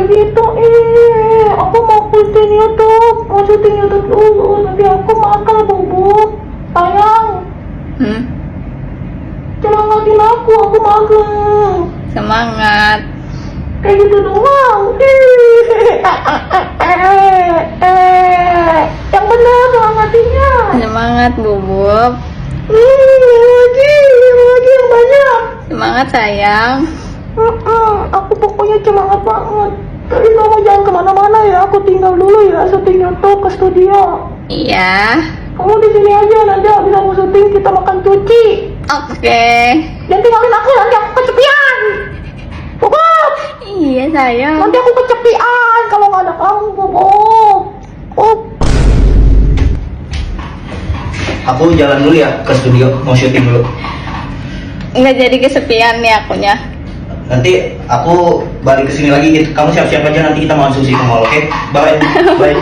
gitu. Aku mau syuting YouTube. Mau syuting YouTube dulu. Nanti aku makan, Bubuk. Sayang. Semangatin aku makan. Semangat. Kayak gitu doang. Yang bener semangatinnya. Semangat, Bubuk. Lagi yang banyak. Semangat, sayang. Aku pokoknya semangat banget. Tapi kamu jangan kemana-mana ya. Aku tinggal dulu ya. Syuting YouTube ke studio. Iya. Kamu di sini aja. Nanti habis aku syuting kita makan cuci. Oke. Jangan tinggalin aku. Nanti aku kesepian. Bobok. Iya, sayang. Nanti aku kesepian kalau nggak ada kamu, Bobok. Aku jalan dulu ya ke studio, mau syuting dulu. Nggak jadi kesepian nih akunya. Nanti aku balik ke sini lagi. Kamu siap-siap aja, nanti kita masuk ke mall, oke? Bye. Bye.